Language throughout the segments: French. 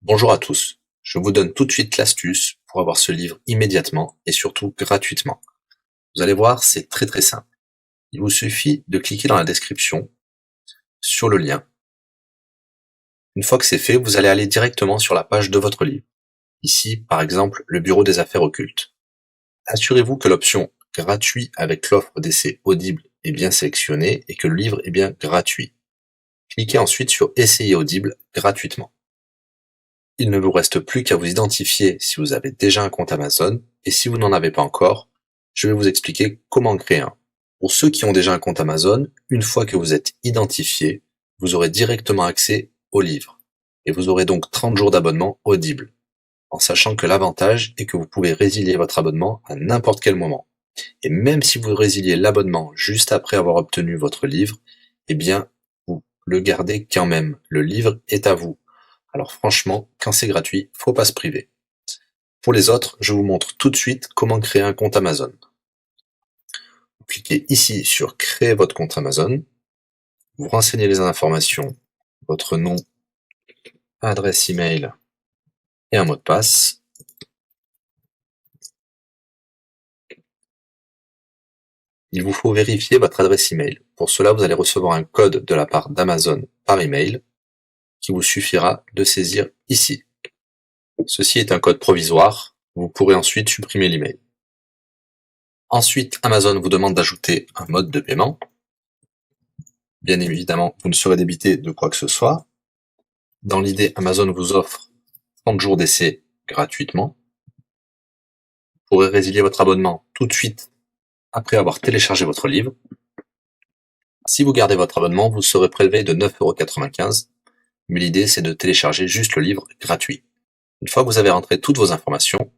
Bonjour à tous, je vous donne tout de suite l'astuce pour avoir ce livre immédiatement et surtout gratuitement. Vous allez voir, c'est très simple. Il vous suffit de cliquer dans la description sur le lien. Une fois que c'est fait, vous allez aller directement sur la page de votre livre. Ici, par exemple, le bureau des affaires occultes. Assurez-vous que l'option gratuit avec l'offre d'essai Audible est bien sélectionnée et que le livre est bien gratuit. Cliquez ensuite sur Essayer Audible gratuitement. Il ne vous reste plus qu'à vous identifier si vous avez déjà un compte Amazon, et si vous n'en avez pas encore, je vais vous expliquer comment créer un. Pour ceux qui ont déjà un compte Amazon, une fois que vous êtes identifié, vous aurez directement accès au livre, et vous aurez donc 30 jours d'abonnement Audible, en sachant que l'avantage est que vous pouvez résilier votre abonnement à n'importe quel moment. Et même si vous résiliez l'abonnement juste après avoir obtenu votre livre, eh bien, vous le gardez quand même. Le livre est à vous. Alors franchement, quand c'est gratuit, faut pas se priver. Pour les autres, je vous montre tout de suite comment créer un compte Amazon. Vous cliquez ici sur créer votre compte Amazon. Vous renseignez les informations, votre nom, adresse email et un mot de passe. Il vous faut vérifier votre adresse email. Pour cela, vous allez recevoir un code de la part d'Amazon par email qui vous suffira de saisir ici. Ceci est un code provisoire. Vous pourrez ensuite supprimer l'email. Ensuite, Amazon vous demande d'ajouter un mode de paiement. Bien évidemment, vous ne serez débité de quoi que ce soit. Dans l'idée, Amazon vous offre 30 jours d'essai gratuitement. Vous pourrez résilier votre abonnement tout de suite après avoir téléchargé votre livre. Si vous gardez votre abonnement, vous serez prélevé de 9,95 €, mais l'idée c'est de télécharger juste le livre gratuit. Une fois que vous avez rentré toutes vos informations,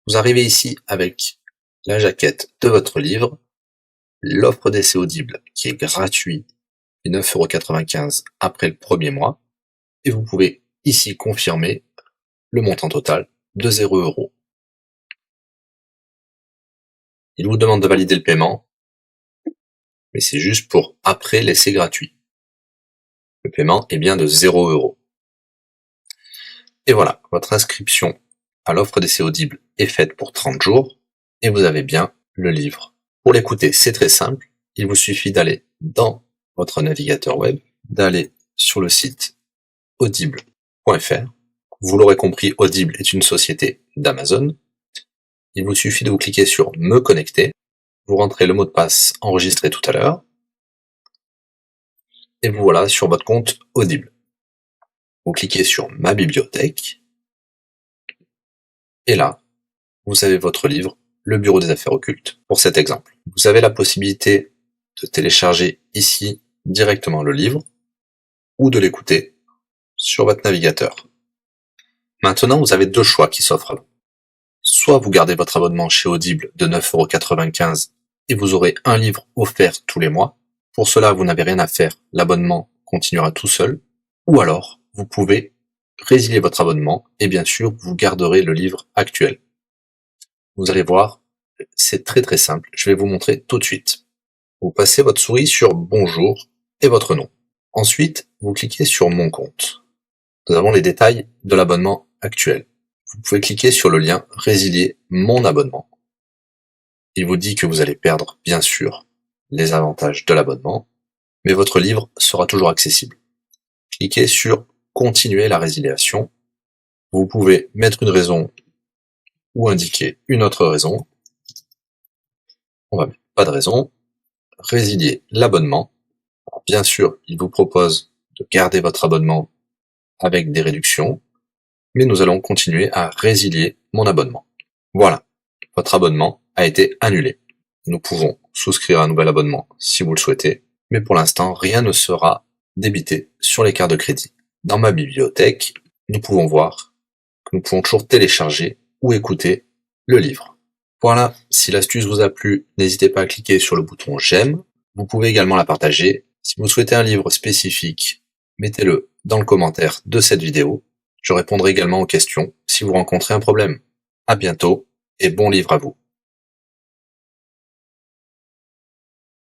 vous arrivez ici avec la jaquette de votre livre, l'offre d'essai Audible qui est gratuit et 9,95 € après le premier mois, et vous pouvez ici confirmer le montant total de 0 €. Il vous demande de valider le paiement, mais c'est juste pour après l'essai gratuit. Le paiement est bien de 0 €. Et voilà, votre inscription à l'offre d'essai Audible est faite pour 30 jours, et vous avez bien le livre. Pour l'écouter, c'est très simple, il vous suffit d'aller dans votre navigateur web, d'aller sur le site audible.fr. Vous l'aurez compris, Audible est une société d'Amazon. Il vous suffit de vous cliquer sur Me connecter, vous rentrez le mot de passe enregistré tout à l'heure, et vous voilà sur votre compte Audible. Vous cliquez sur Ma bibliothèque, et là, vous avez votre livre, Le Bureau des affaires occultes, pour cet exemple. Vous avez la possibilité de télécharger ici directement le livre, ou de l'écouter sur votre navigateur. Maintenant, vous avez deux choix qui s'offrent à vous. Soit vous gardez votre abonnement chez Audible de 9,95 € et vous aurez un livre offert tous les mois. Pour cela, vous n'avez rien à faire, l'abonnement continuera tout seul. Ou alors, vous pouvez résilier votre abonnement et bien sûr, vous garderez le livre actuel. Vous allez voir, c'est très simple, je vais vous montrer tout de suite. Vous passez votre souris sur Bonjour et votre nom. Ensuite, vous cliquez sur Mon compte. Nous avons les détails de l'abonnement actuel. Vous pouvez cliquer sur le lien Résilier mon abonnement. Il vous dit que vous allez perdre, bien sûr, les avantages de l'abonnement, mais votre livre sera toujours accessible. Cliquez sur Continuer la résiliation. Vous pouvez mettre une raison ou indiquer une autre raison. On va mettre pas de raison. Résilier l'abonnement. Bien sûr, il vous propose de garder votre abonnement avec des réductions, mais nous allons continuer à résilier mon abonnement. Voilà, votre abonnement a été annulé. Nous pouvons souscrire un nouvel abonnement si vous le souhaitez, mais pour l'instant, rien ne sera débité sur les cartes de crédit. Dans ma bibliothèque, nous pouvons voir que nous pouvons toujours télécharger ou écouter le livre. Voilà, si l'astuce vous a plu, n'hésitez pas à cliquer sur le bouton j'aime. Vous pouvez également la partager. Si vous souhaitez un livre spécifique, mettez-le dans le commentaire de cette vidéo. Je répondrai également aux questions si vous rencontrez un problème. À bientôt et bon livre à vous.